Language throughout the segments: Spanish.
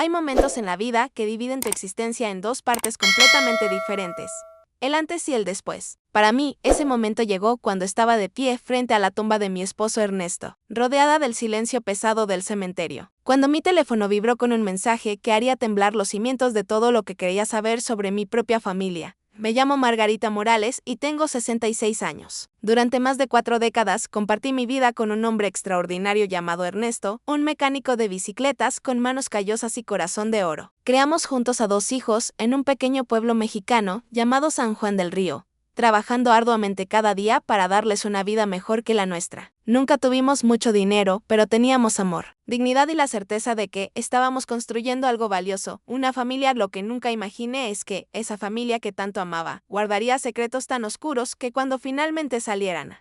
Hay momentos en la vida que dividen tu existencia en dos partes completamente diferentes. El antes y el después. Para mí, ese momento llegó cuando estaba de pie frente a la tumba de mi esposo Ernesto, rodeada del silencio pesado del cementerio. Cuando mi teléfono vibró con un mensaje que haría temblar los cimientos de todo lo que quería saber sobre mi propia familia. Me llamo Margarita Morales y tengo 66 años. Durante más de 4 décadas compartí mi vida con un hombre extraordinario llamado Ernesto, un mecánico de bicicletas con manos callosas y corazón de oro. Creamos juntos a 2 hijos en un pequeño pueblo mexicano llamado San Juan del Río, trabajando arduamente cada día para darles una vida mejor que la nuestra. Nunca tuvimos mucho dinero, pero teníamos amor, dignidad y la certeza de que estábamos construyendo algo valioso, una familia. Lo que nunca imaginé es que esa familia que tanto amaba guardaría secretos tan oscuros que cuando finalmente salieran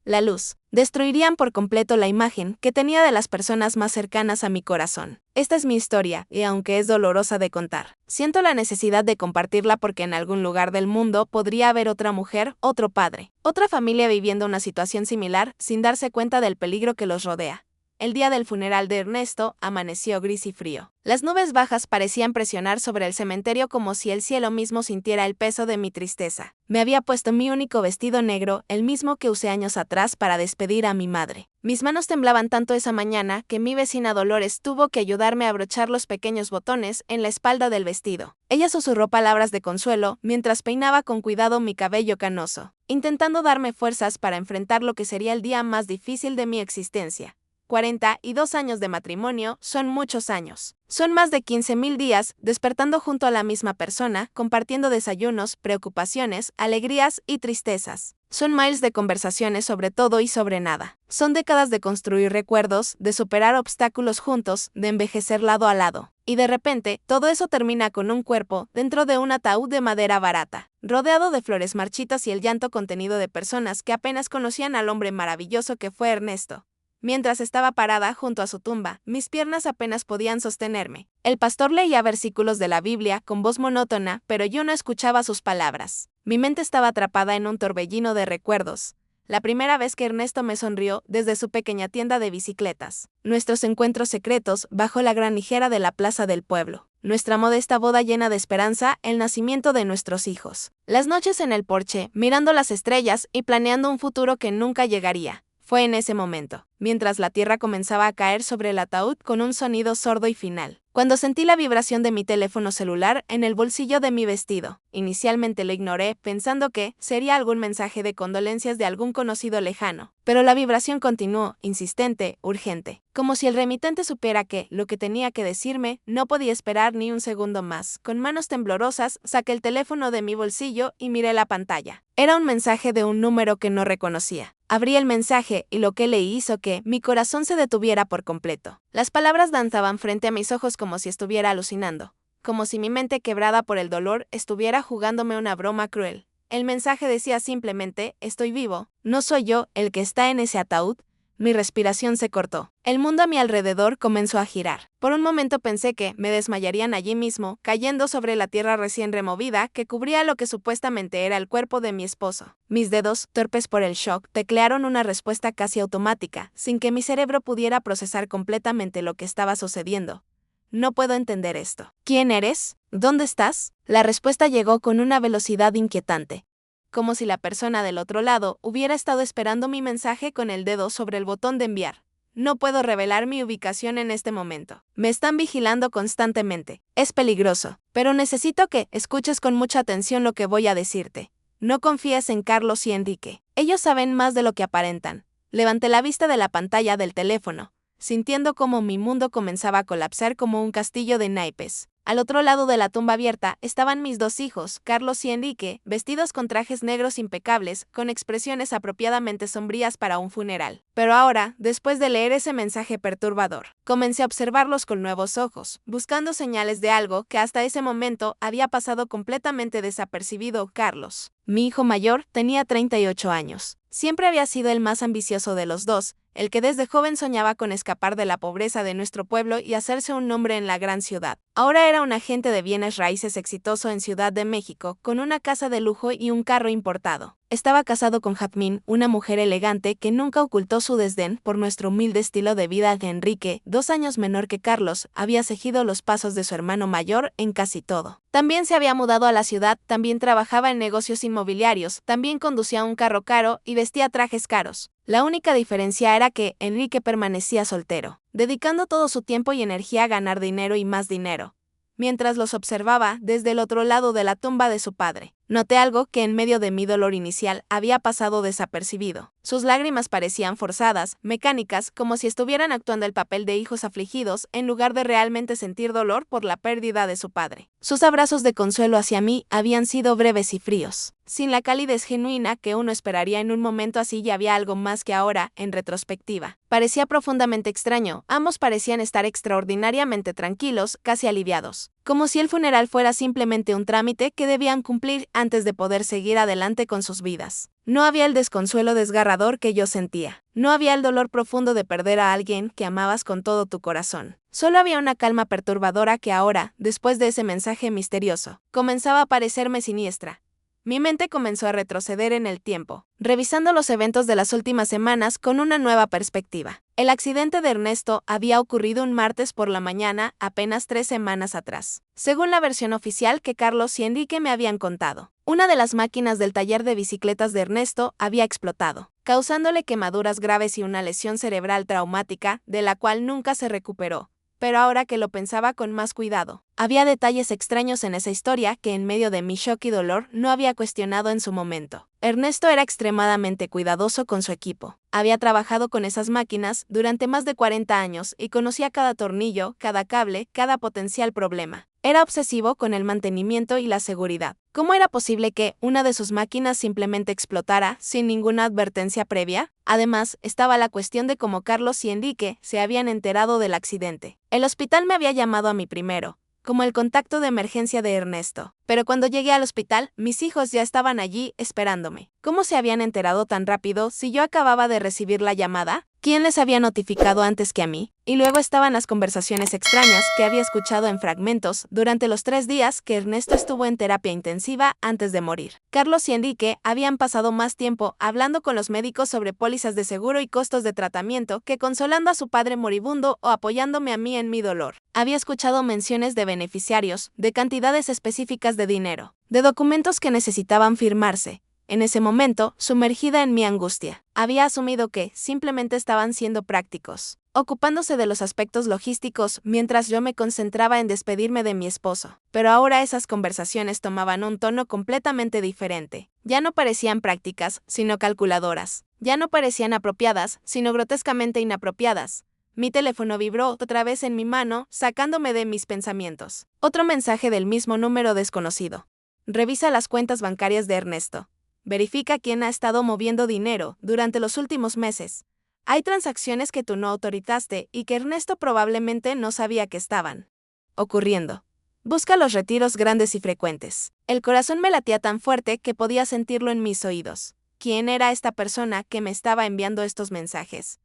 la luz, destruirían por completo la imagen que tenía de las personas más cercanas a mi corazón. Esta es mi historia, y aunque es dolorosa de contar, siento la necesidad de compartirla porque en algún lugar del mundo podría haber otra mujer, otro padre, otra familia viviendo una situación similar sin darse cuenta del peligro que los rodea. El día del funeral de Ernesto amaneció gris y frío. Las nubes bajas parecían presionar sobre el cementerio como si el cielo mismo sintiera el peso de mi tristeza. Me había puesto mi único vestido negro, el mismo que usé años atrás para despedir a mi madre. Mis manos temblaban tanto esa mañana que mi vecina Dolores tuvo que ayudarme a abrochar los pequeños botones en la espalda del vestido. Ella susurró palabras de consuelo mientras peinaba con cuidado mi cabello canoso, intentando darme fuerzas para enfrentar lo que sería el día más difícil de mi existencia. 42 años de matrimonio son muchos años. Son más de 15,000 días despertando junto a la misma persona, compartiendo desayunos, preocupaciones, alegrías y tristezas. Son miles de conversaciones sobre todo y sobre nada. Son décadas de construir recuerdos, de superar obstáculos juntos, de envejecer lado a lado. Y de repente, todo eso termina con un cuerpo dentro de un ataúd de madera barata, rodeado de flores marchitas y el llanto contenido de personas que apenas conocían al hombre maravilloso que fue Ernesto. Mientras estaba parada junto a su tumba, mis piernas apenas podían sostenerme. El pastor leía versículos de la Biblia con voz monótona, pero yo no escuchaba sus palabras. Mi mente estaba atrapada en un torbellino de recuerdos. La primera vez que Ernesto me sonrió desde su pequeña tienda de bicicletas. Nuestros encuentros secretos bajo la gran higuera de la plaza del pueblo. Nuestra modesta boda llena de esperanza, el nacimiento de nuestros hijos. Las noches en el porche, mirando las estrellas y planeando un futuro que nunca llegaría. Fue en ese momento, mientras la tierra comenzaba a caer sobre el ataúd con un sonido sordo y final, cuando sentí la vibración de mi teléfono celular en el bolsillo de mi vestido. Inicialmente lo ignoré, pensando que sería algún mensaje de condolencias de algún conocido lejano, pero la vibración continuó, insistente, urgente, como si el remitente supiera que lo que tenía que decirme no podía esperar ni un segundo más. Con manos temblorosas, saqué el teléfono de mi bolsillo y miré la pantalla. Era un mensaje de un número que no reconocía. Abrí el mensaje y lo que leí hizo que mi corazón se detuviera por completo. Las palabras danzaban frente a mis ojos como si estuviera alucinando, como si mi mente quebrada por el dolor estuviera jugándome una broma cruel. El mensaje decía simplemente, estoy vivo, no soy yo el que está en ese ataúd. Mi respiración se cortó. El mundo a mi alrededor comenzó a girar. Por un momento pensé que me desmayarían allí mismo, cayendo sobre la tierra recién removida que cubría lo que supuestamente era el cuerpo de mi esposo. Mis dedos, torpes por el shock, teclearon una respuesta casi automática, sin que mi cerebro pudiera procesar completamente lo que estaba sucediendo. No puedo entender esto. ¿Quién eres? ¿Dónde estás? La respuesta llegó con una velocidad inquietante, como si la persona del otro lado hubiera estado esperando mi mensaje con el dedo sobre el botón de enviar. No puedo revelar mi ubicación en este momento. Me están vigilando constantemente. Es peligroso, pero necesito que escuches con mucha atención lo que voy a decirte. No confíes en Carlos y Enrique. Ellos saben más de lo que aparentan. Levanté la vista de la pantalla del teléfono, sintiendo cómo mi mundo comenzaba a colapsar como un castillo de naipes. Al otro lado de la tumba abierta estaban mis 2 hijos, Carlos y Enrique, vestidos con trajes negros impecables, con expresiones apropiadamente sombrías para un funeral. Pero ahora, después de leer ese mensaje perturbador, comencé a observarlos con nuevos ojos, buscando señales de algo que hasta ese momento había pasado completamente desapercibido. Carlos, mi hijo mayor, tenía 38 años. Siempre había sido el más ambicioso de los 2, el que desde joven soñaba con escapar de la pobreza de nuestro pueblo y hacerse un nombre en la gran ciudad. Ahora era un agente de bienes raíces exitoso en Ciudad de México, con una casa de lujo y un carro importado. Estaba casado con Jazmín, una mujer elegante que nunca ocultó su desdén por nuestro humilde estilo de vida. Enrique, 2 años menor que Carlos, había seguido los pasos de su hermano mayor en casi todo. También se había mudado a la ciudad, también trabajaba en negocios inmobiliarios, también conducía un carro caro y vestía trajes caros. La única diferencia era que Enrique permanecía soltero, dedicando todo su tiempo y energía a ganar dinero y más dinero. Mientras los observaba desde el otro lado de la tumba de su padre, noté algo que en medio de mi dolor inicial había pasado desapercibido. Sus lágrimas parecían forzadas, mecánicas, como si estuvieran actuando el papel de hijos afligidos en lugar de realmente sentir dolor por la pérdida de su padre. Sus abrazos de consuelo hacia mí habían sido breves y fríos, sin la calidez genuina que uno esperaría en un momento así. Y había algo más que ahora, en retrospectiva, parecía profundamente extraño. Ambos parecían estar extraordinariamente tranquilos, casi aliviados, como si el funeral fuera simplemente un trámite que debían cumplir antes de poder seguir adelante con sus vidas. No había el desconsuelo desgarrador que yo sentía. No había el dolor profundo de perder a alguien que amabas con todo tu corazón. Solo había una calma perturbadora que ahora, después de ese mensaje misterioso, comenzaba a parecerme siniestra. Mi mente comenzó a retroceder en el tiempo, revisando los eventos de las últimas semanas con una nueva perspectiva. El accidente de Ernesto había ocurrido un martes por la mañana, apenas 3 semanas atrás, según la versión oficial que Carlos y Enrique me habían contado. Una de las máquinas del taller de bicicletas de Ernesto había explotado, causándole quemaduras graves y una lesión cerebral traumática, de la cual nunca se recuperó. Pero ahora que lo pensaba con más cuidado, había detalles extraños en esa historia que en medio de mi shock y dolor no había cuestionado en su momento. Ernesto era extremadamente cuidadoso con su equipo. Había trabajado con esas máquinas durante más de 40 años y conocía cada tornillo, cada cable, cada potencial problema. Era obsesivo con el mantenimiento y la seguridad. ¿Cómo era posible que una de sus máquinas simplemente explotara sin ninguna advertencia previa? Además, estaba la cuestión de cómo Carlos y Enrique se habían enterado del accidente. El hospital me había llamado a mí primero, como el contacto de emergencia de Ernesto. Pero cuando llegué al hospital, mis hijos ya estaban allí esperándome. ¿Cómo se habían enterado tan rápido si yo acababa de recibir la llamada? ¿Quién les había notificado antes que a mí? Y luego estaban las conversaciones extrañas que había escuchado en fragmentos durante los 3 días que Ernesto estuvo en terapia intensiva antes de morir. Carlos y Enrique habían pasado más tiempo hablando con los médicos sobre pólizas de seguro y costos de tratamiento que consolando a su padre moribundo o apoyándome a mí en mi dolor. Había escuchado menciones de beneficiarios, de cantidades específicas de dinero, de documentos que necesitaban firmarse. En ese momento, sumergida en mi angustia, había asumido que simplemente estaban siendo prácticos, ocupándose de los aspectos logísticos mientras yo me concentraba en despedirme de mi esposo. Pero ahora esas conversaciones tomaban un tono completamente diferente. Ya no parecían prácticas, sino calculadoras. Ya no parecían apropiadas, sino grotescamente inapropiadas. Mi teléfono vibró otra vez en mi mano, sacándome de mis pensamientos. Otro mensaje del mismo número desconocido. Revisa las cuentas bancarias de Ernesto. Verifica quién ha estado moviendo dinero durante los últimos meses. Hay transacciones que tú no autorizaste y que Ernesto probablemente no sabía que estaban ocurriendo. Busca los retiros grandes y frecuentes. El corazón me latía tan fuerte que podía sentirlo en mis oídos. ¿Quién era esta persona que me estaba enviando estos mensajes?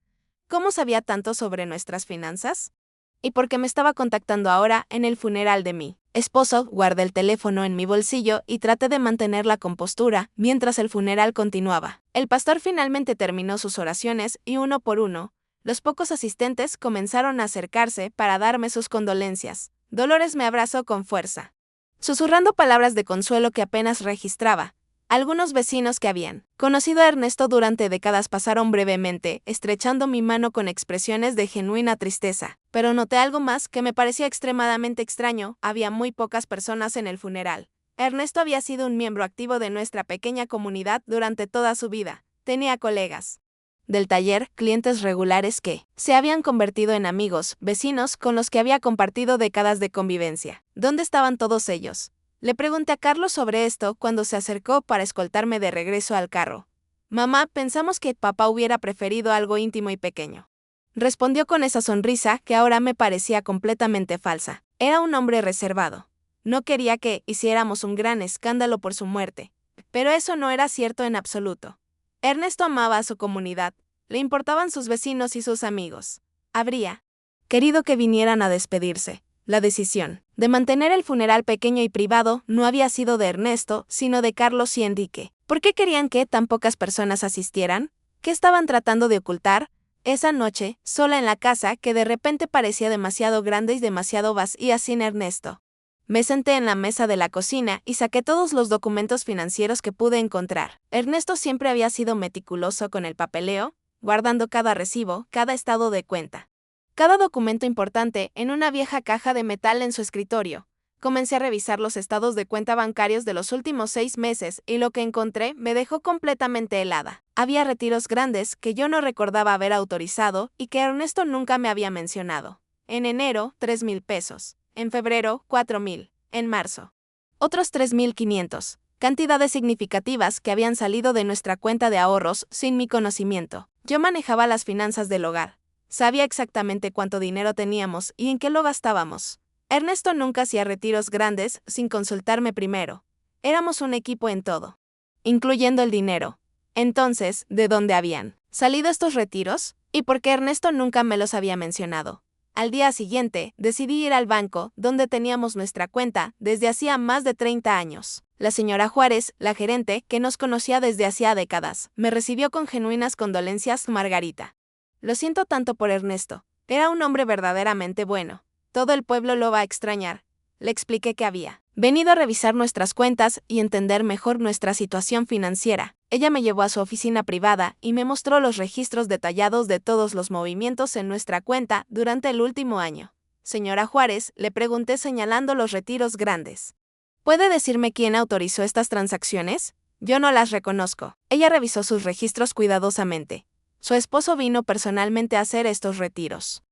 ¿Cómo sabía tanto sobre nuestras finanzas? ¿Y por qué me estaba contactando ahora en el funeral de mi esposo? Guardé el teléfono en mi bolsillo y traté de mantener la compostura mientras el funeral continuaba. El pastor finalmente terminó sus oraciones y uno por uno, los pocos asistentes comenzaron a acercarse para darme sus condolencias. Dolores me abrazó con fuerza, susurrando palabras de consuelo que apenas registraba. Algunos vecinos que habían conocido a Ernesto durante décadas pasaron brevemente, estrechando mi mano con expresiones de genuina tristeza. Pero noté algo más que me parecía extremadamente extraño. Había muy pocas personas en el funeral. Ernesto había sido un miembro activo de nuestra pequeña comunidad durante toda su vida. Tenía colegas del taller, clientes regulares que se habían convertido en amigos, vecinos con los que había compartido décadas de convivencia. ¿Dónde estaban todos ellos? Le pregunté a Carlos sobre esto cuando se acercó para escoltarme de regreso al carro. Mamá, pensamos que papá hubiera preferido algo íntimo y pequeño. Respondió con esa sonrisa que ahora me parecía completamente falsa. Era un hombre reservado. No quería que hiciéramos un gran escándalo por su muerte. Pero eso no era cierto en absoluto. Ernesto amaba a su comunidad. Le importaban sus vecinos y sus amigos. Habría querido que vinieran a despedirse. La decisión de mantener el funeral pequeño y privado no había sido de Ernesto, sino de Carlos y Enrique. ¿Por qué querían que tan pocas personas asistieran? ¿Qué estaban tratando de ocultar? Esa noche, sola en la casa que de repente parecía demasiado grande y demasiado vacía sin Ernesto. Me senté en la mesa de la cocina y saqué todos los documentos financieros que pude encontrar. Ernesto siempre había sido meticuloso con el papeleo, guardando cada recibo, cada estado de cuenta. Cada documento importante en una vieja caja de metal en su escritorio. Comencé a revisar los estados de cuenta bancarios de los últimos 6 meses y lo que encontré me dejó completamente helada. Había retiros grandes que yo no recordaba haber autorizado y que Ernesto nunca me había mencionado. En enero, 3,000 pesos. En febrero, 4,000. En marzo, otros 3,500. Cantidades significativas que habían salido de nuestra cuenta de ahorros sin mi conocimiento. Yo manejaba las finanzas del hogar. Sabía exactamente cuánto dinero teníamos y en qué lo gastábamos. Ernesto nunca hacía retiros grandes sin consultarme primero. Éramos un equipo en todo, incluyendo el dinero. Entonces, ¿de dónde habían salido estos retiros? ¿Y por qué Ernesto nunca me los había mencionado? Al día siguiente, decidí ir al banco, donde teníamos nuestra cuenta desde hacía más de 30 años. La señora Juárez, la gerente, que nos conocía desde hacía décadas, me recibió con genuinas condolencias. Margarita. Lo siento tanto por Ernesto. Era un hombre verdaderamente bueno. Todo el pueblo lo va a extrañar. Le expliqué que había venido a revisar nuestras cuentas y entender mejor nuestra situación financiera. Ella me llevó a su oficina privada y me mostró los registros detallados de todos los movimientos en nuestra cuenta durante el último año. Señora Juárez, le pregunté señalando los retiros grandes. ¿Puede decirme quién autorizó estas transacciones? Yo no las reconozco. Ella revisó sus registros cuidadosamente. Su esposo vino personalmente a hacer estos retiros.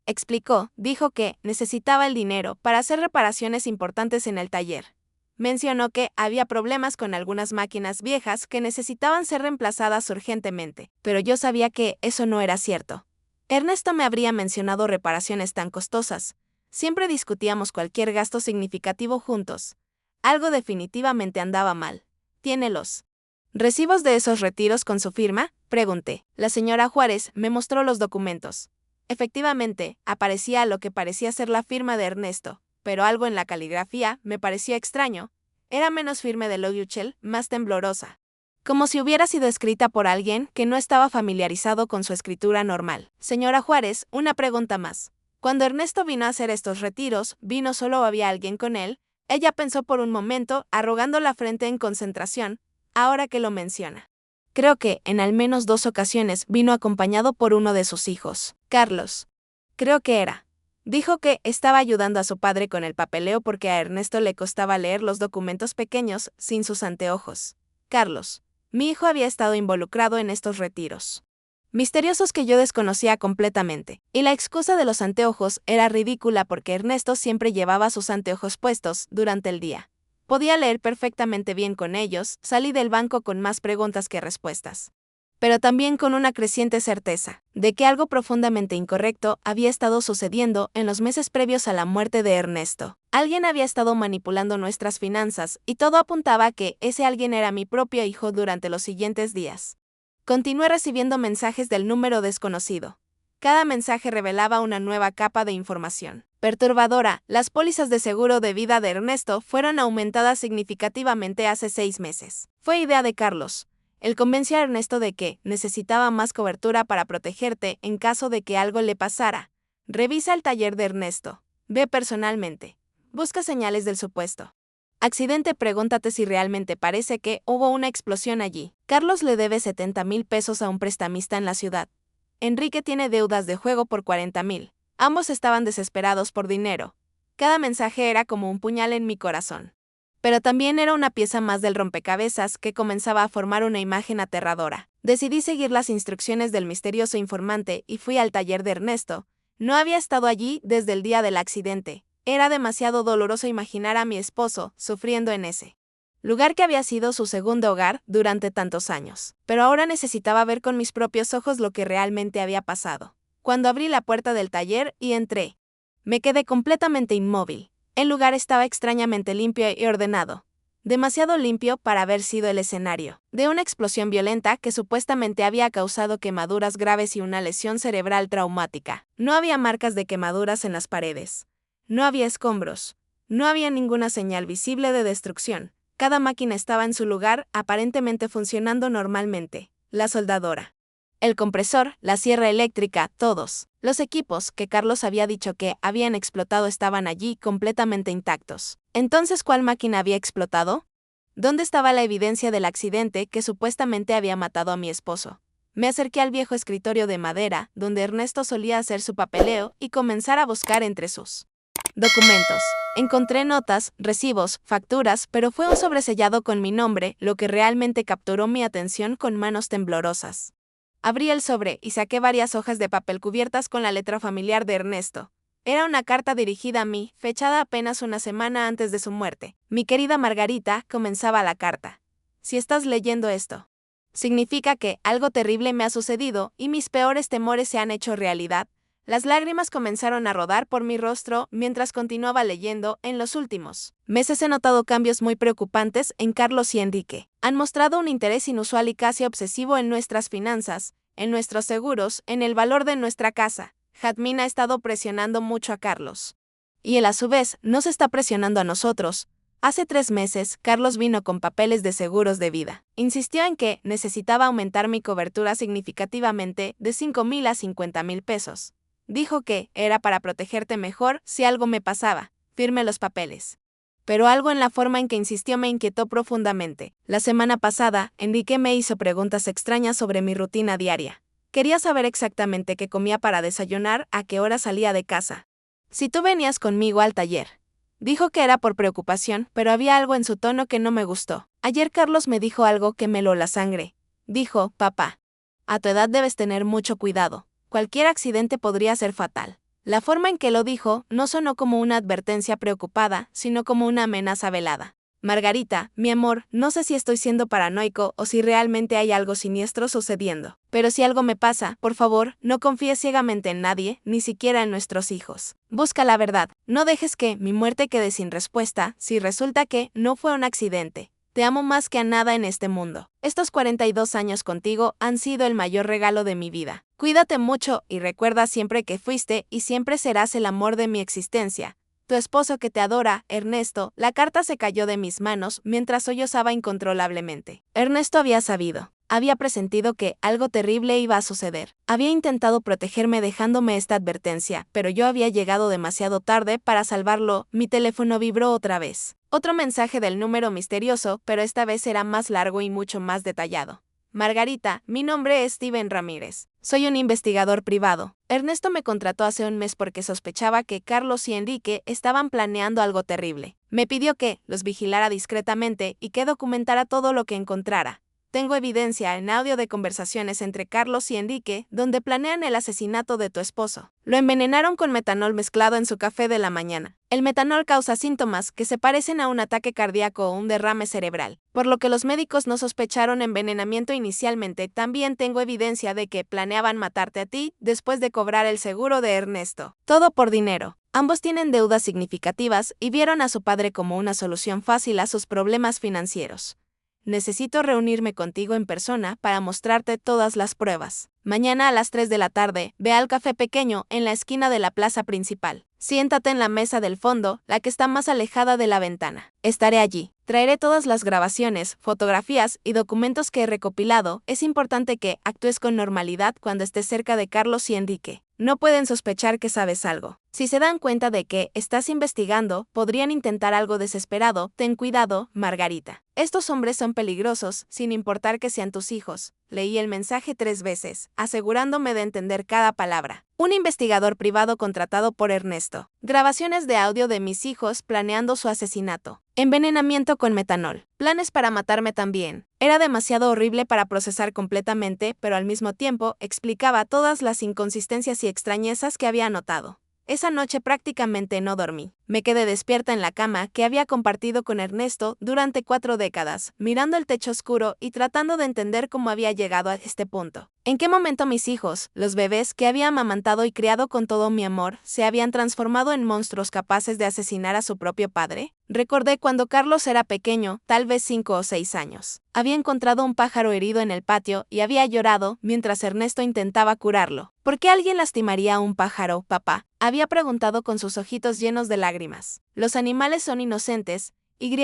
Explicó, dijo que necesitaba el dinero para hacer reparaciones importantes en el taller. Mencionó que había problemas con algunas máquinas viejas que necesitaban ser reemplazadas urgentemente, pero yo sabía que eso no era cierto. Ernesto me habría mencionado reparaciones tan costosas. Siempre discutíamos cualquier gasto significativo juntos. Algo definitivamente andaba mal. ¿Tiene los recibos de esos retiros con su firma? Pregunté. La señora Juárez me mostró los documentos. Efectivamente, aparecía lo que parecía ser la firma de Ernesto, pero algo en la caligrafía me parecía extraño. Era menos firme de lo usual, más temblorosa. Como si hubiera sido escrita por alguien que no estaba familiarizado con su escritura normal. Señora Juárez, una pregunta más. Cuando Ernesto vino a hacer estos retiros, ¿vino solo o había alguien con él? Ella pensó por un momento, arrugando la frente en concentración, ahora que lo menciona. Creo que, en al menos 2 ocasiones, vino acompañado por uno de sus hijos, Carlos. Creo que era. Dijo que estaba ayudando a su padre con el papeleo porque a Ernesto le costaba leer los documentos pequeños sin sus anteojos. Carlos. Mi hijo había estado involucrado en estos retiros misteriosos que yo desconocía completamente, y la excusa de los anteojos era ridícula porque Ernesto siempre llevaba sus anteojos puestos durante el día. Podía leer perfectamente bien con ellos, salí del banco con más preguntas que respuestas. Pero también con una creciente certeza de que algo profundamente incorrecto había estado sucediendo en los meses previos a la muerte de Ernesto. Alguien había estado manipulando nuestras finanzas y todo apuntaba a que ese alguien era mi propio hijo durante los siguientes días. Continué recibiendo mensajes del número desconocido. Cada mensaje revelaba una nueva capa de información perturbadora. Las pólizas de seguro de vida de Ernesto fueron aumentadas significativamente hace 6 meses. Fue idea de Carlos. Él convenció a Ernesto de que necesitaba más cobertura para protegerte en caso de que algo le pasara. Revisa el taller de Ernesto. Ve personalmente. Busca señales del supuesto accidente. Pregúntate si realmente parece que hubo una explosión allí. Carlos le debe 70,000 pesos a un prestamista en la ciudad. Enrique tiene deudas de juego por 40,000. Ambos estaban desesperados por dinero. Cada mensaje era como un puñal en mi corazón. Pero también era una pieza más del rompecabezas que comenzaba a formar una imagen aterradora. Decidí seguir las instrucciones del misterioso informante y fui al taller de Ernesto. No había estado allí desde el día del accidente. Era demasiado doloroso imaginar a mi esposo sufriendo en ese lugar que había sido su segundo hogar durante tantos años. Pero ahora necesitaba ver con mis propios ojos lo que realmente había pasado. Cuando abrí la puerta del taller y entré, me quedé completamente inmóvil. El lugar estaba extrañamente limpio y ordenado. Demasiado limpio para haber sido el escenario de una explosión violenta que supuestamente había causado quemaduras graves y una lesión cerebral traumática. No había marcas de quemaduras en las paredes. No había escombros. No había ninguna señal visible de destrucción. Cada máquina estaba en su lugar, aparentemente funcionando normalmente. La soldadora, el compresor, la sierra eléctrica, todos los equipos que Carlos había dicho que habían explotado estaban allí completamente intactos. Entonces, ¿cuál máquina había explotado? ¿Dónde estaba la evidencia del accidente que supuestamente había matado a mi esposo? Me acerqué al viejo escritorio de madera, donde Ernesto solía hacer su papeleo, y comenzar a buscar entre sus documentos. Encontré notas, recibos, facturas, pero fue un sobresellado con mi nombre, lo que realmente capturó mi atención con manos temblorosas. Abrí el sobre y saqué varias hojas de papel cubiertas con la letra familiar de Ernesto. Era una carta dirigida a mí, fechada apenas una semana antes de su muerte. Mi querida Margarita, comenzaba la carta. Si estás leyendo esto, significa que algo terrible me ha sucedido y mis peores temores se han hecho realidad. Las lágrimas comenzaron a rodar por mi rostro mientras continuaba leyendo. En los últimos meses he notado cambios muy preocupantes en Carlos y Enrique. Han mostrado un interés inusual y casi obsesivo en nuestras finanzas, en nuestros seguros, en el valor de nuestra casa. Jazmín ha estado presionando mucho a Carlos. Y él a su vez nos está presionando a nosotros. Hace 3 meses, Carlos vino con papeles de seguros de vida. Insistió en que necesitaba aumentar mi cobertura significativamente de 5,000 a 50,000 pesos. Dijo que era para protegerte mejor si algo me pasaba. Firmé los papeles. Pero algo en la forma en que insistió me inquietó profundamente. La semana pasada, Enrique me hizo preguntas extrañas sobre mi rutina diaria. Quería saber exactamente qué comía para desayunar, a qué hora salía de casa. Si tú venías conmigo al taller. Dijo que era por preocupación, pero había algo en su tono que no me gustó. Ayer Carlos me dijo algo que me heló la sangre. Dijo, papá, a tu edad debes tener mucho cuidado. Cualquier accidente podría ser fatal. La forma en que lo dijo no sonó como una advertencia preocupada, sino como una amenaza velada. Margarita, mi amor, no sé si estoy siendo paranoico o si realmente hay algo siniestro sucediendo. Pero si algo me pasa, por favor, no confíes ciegamente en nadie, ni siquiera en nuestros hijos. Busca la verdad. No dejes que mi muerte quede sin respuesta si resulta que no fue un accidente. Te amo más que a nada en este mundo. Estos 42 años contigo han sido el mayor regalo de mi vida. Cuídate mucho y recuerda siempre que fuiste y siempre serás el amor de mi existencia. Tu esposo que te adora, Ernesto. La carta se cayó de mis manos mientras sollozaba incontrolablemente. Ernesto había sabido. Había presentido que algo terrible iba a suceder. Había intentado protegerme dejándome esta advertencia, pero yo había llegado demasiado tarde para salvarlo. Mi teléfono vibró otra vez. Otro mensaje del número misterioso, pero esta vez era más largo y mucho más detallado. Margarita, mi nombre es Steven Ramírez. Soy un investigador privado. Ernesto me contrató hace un mes porque sospechaba que Carlos y Enrique estaban planeando algo terrible. Me pidió que los vigilara discretamente y que documentara todo lo que encontrara. Tengo evidencia en audio de conversaciones entre Carlos y Enrique donde planean el asesinato de tu esposo. Lo envenenaron con metanol mezclado en su café de la mañana. El metanol causa síntomas que se parecen a un ataque cardíaco o un derrame cerebral, por lo que los médicos no sospecharon envenenamiento inicialmente. También tengo evidencia de que planeaban matarte a ti después de cobrar el seguro de Ernesto. Todo por dinero. Ambos tienen deudas significativas y vieron a su padre como una solución fácil a sus problemas financieros. Necesito reunirme contigo en persona para mostrarte todas las pruebas. Mañana a las 3 de la tarde, ve al café pequeño en la esquina de la plaza principal. Siéntate en la mesa del fondo, la que está más alejada de la ventana. Estaré allí. Traeré todas las grabaciones, fotografías y documentos que he recopilado. Es importante que actúes con normalidad cuando estés cerca de Carlos y Enrique. No pueden sospechar que sabes algo. Si se dan cuenta de que estás investigando, podrían intentar algo desesperado. Ten cuidado, Margarita. Estos hombres son peligrosos, sin importar que sean tus hijos. Leí el mensaje 3 veces, asegurándome de entender cada palabra. Un investigador privado contratado por Ernesto. Grabaciones de audio de mis hijos planeando su asesinato. Envenenamiento con metanol. Planes para matarme también. Era demasiado horrible para procesar completamente, pero al mismo tiempo explicaba todas las inconsistencias y extrañezas que había notado. Esa noche prácticamente no dormí. Me quedé despierta en la cama que había compartido con Ernesto durante 4 décadas, mirando el techo oscuro y tratando de entender cómo había llegado a este punto. ¿En qué momento mis hijos, los bebés que había amamantado y criado con todo mi amor, se habían transformado en monstruos capaces de asesinar a su propio padre? Recordé cuando Carlos era pequeño, tal vez 5 o 6 años. Había encontrado un pájaro herido en el patio y había llorado mientras Ernesto intentaba curarlo. ¿Por qué alguien lastimaría a un pájaro, papá? Había preguntado con sus ojitos llenos de lágrimas. Los animales son inocentes,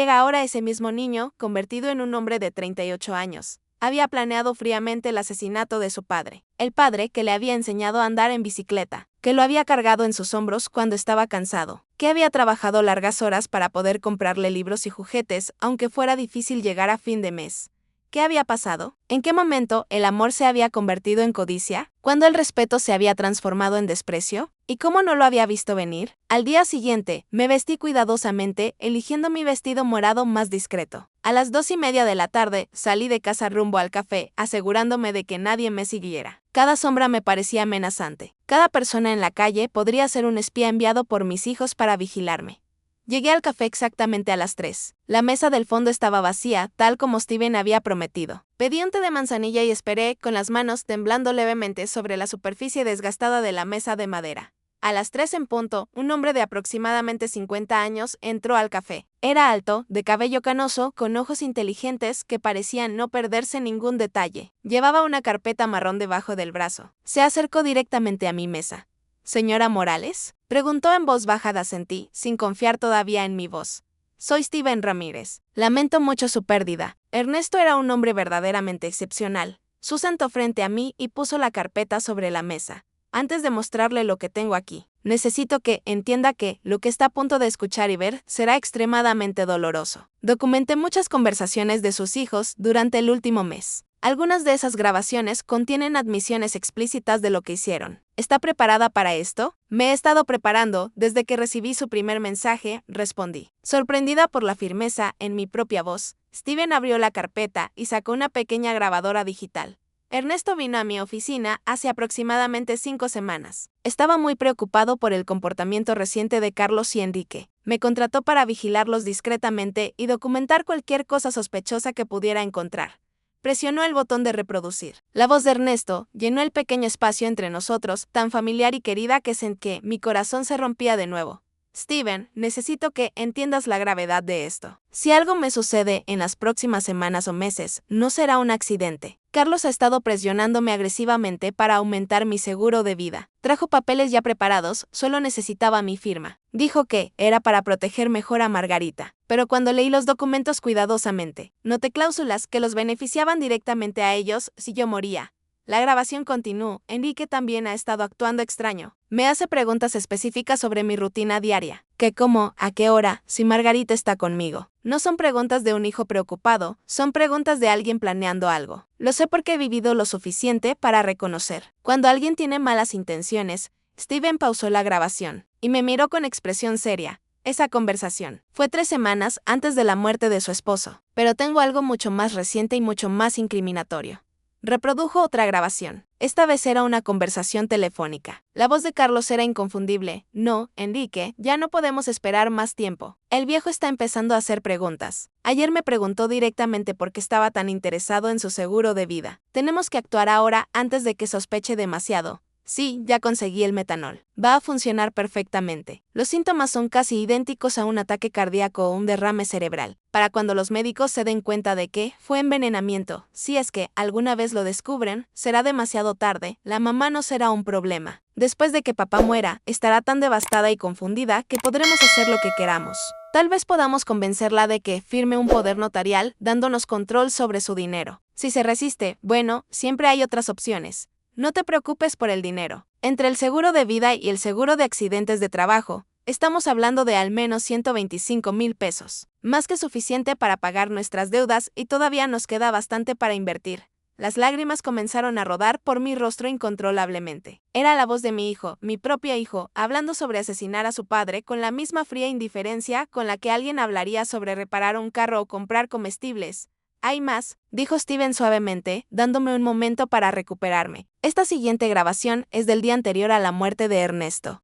Ahora ese mismo niño, convertido en un hombre de 38 años, había planeado fríamente el asesinato de su padre. El padre que le había enseñado a andar en bicicleta, que lo había cargado en sus hombros cuando estaba cansado, que había trabajado largas horas para poder comprarle libros y juguetes, aunque fuera difícil llegar a fin de mes. ¿Qué había pasado? ¿En qué momento el amor se había convertido en codicia? ¿Cuándo el respeto se había transformado en desprecio? ¿Y cómo no lo había visto venir? Al día siguiente, me vestí cuidadosamente, eligiendo mi vestido morado más discreto. A las 2:30 de la tarde, salí de casa rumbo al café, asegurándome de que nadie me siguiera. Cada sombra me parecía amenazante. Cada persona en la calle podría ser un espía enviado por mis hijos para vigilarme. Llegué al café exactamente a las 3. La mesa del fondo estaba vacía, tal como Steven había prometido. Pedí un té de manzanilla y esperé, con las manos temblando levemente sobre la superficie desgastada de la mesa de madera. A las 3 en punto, un hombre de aproximadamente 50 años entró al café. Era alto, de cabello canoso, con ojos inteligentes que parecían no perderse ningún detalle. Llevaba una carpeta marrón debajo del brazo. Se acercó directamente a mi mesa. ¿Señora Morales?, preguntó en voz baja. Asentí, sin confiar todavía en mi voz. Soy Steven Ramírez. Lamento mucho su pérdida. Ernesto era un hombre verdaderamente excepcional. Se sentó frente a mí y puso la carpeta sobre la mesa. Antes de mostrarle lo que tengo aquí, necesito que entienda que lo que está a punto de escuchar y ver será extremadamente doloroso. Documenté muchas conversaciones de sus hijos durante el último mes. Algunas de esas grabaciones contienen admisiones explícitas de lo que hicieron. ¿Está preparada para esto? Me he estado preparando desde que recibí su primer mensaje, respondí. Sorprendida por la firmeza en mi propia voz, Steven abrió la carpeta y sacó una pequeña grabadora digital. Ernesto vino a mi oficina hace aproximadamente 5 semanas. Estaba muy preocupado por el comportamiento reciente de Carlos y Enrique. Me contrató para vigilarlos discretamente y documentar cualquier cosa sospechosa que pudiera encontrar. Presionó el botón de reproducir. La voz de Ernesto llenó el pequeño espacio entre nosotros, tan familiar y querida que sentí que mi corazón se rompía de nuevo. Steven, necesito que entiendas la gravedad de esto. Si algo me sucede en las próximas semanas o meses, no será un accidente. Carlos ha estado presionándome agresivamente para aumentar mi seguro de vida. Trajo papeles ya preparados, solo necesitaba mi firma. Dijo que era para proteger mejor a Margarita. Pero cuando leí los documentos cuidadosamente, noté cláusulas que los beneficiaban directamente a ellos si yo moría. La grabación continuó. Enrique también ha estado actuando extraño. Me hace preguntas específicas sobre mi rutina diaria. ¿Qué como? ¿A qué hora? Si Margarita está conmigo. No son preguntas de un hijo preocupado, son preguntas de alguien planeando algo. Lo sé porque he vivido lo suficiente para reconocer. Cuando alguien tiene malas intenciones, Steven pausó la grabación y me miró con expresión seria. Esa conversación fue 3 semanas antes de la muerte de su esposo. Pero tengo algo mucho más reciente y mucho más incriminatorio. Reprodujo otra grabación. Esta vez era una conversación telefónica. La voz de Carlos era inconfundible. No, Enrique, ya no podemos esperar más tiempo. El viejo está empezando a hacer preguntas. Ayer me preguntó directamente por qué estaba tan interesado en su seguro de vida. Tenemos que actuar ahora antes de que sospeche demasiado. Sí, ya conseguí el metanol. Va a funcionar perfectamente. Los síntomas son casi idénticos a un ataque cardíaco o un derrame cerebral. Para cuando los médicos se den cuenta de que fue envenenamiento, si es que alguna vez lo descubren, será demasiado tarde, la mamá no será un problema. Después de que papá muera, estará tan devastada y confundida que podremos hacer lo que queramos. Tal vez podamos convencerla de que firme un poder notarial dándonos control sobre su dinero. Si se resiste, bueno, siempre hay otras opciones. No te preocupes por el dinero. Entre el seguro de vida y el seguro de accidentes de trabajo, estamos hablando de al menos 125,000 pesos. Más que suficiente para pagar nuestras deudas y todavía nos queda bastante para invertir. Las lágrimas comenzaron a rodar por mi rostro incontrolablemente. Era la voz de mi hijo, mi propio hijo, hablando sobre asesinar a su padre con la misma fría indiferencia con la que alguien hablaría sobre reparar un carro o comprar comestibles. Hay más, dijo Steven suavemente, dándome un momento para recuperarme. Esta siguiente grabación es del día anterior a la muerte de Ernesto.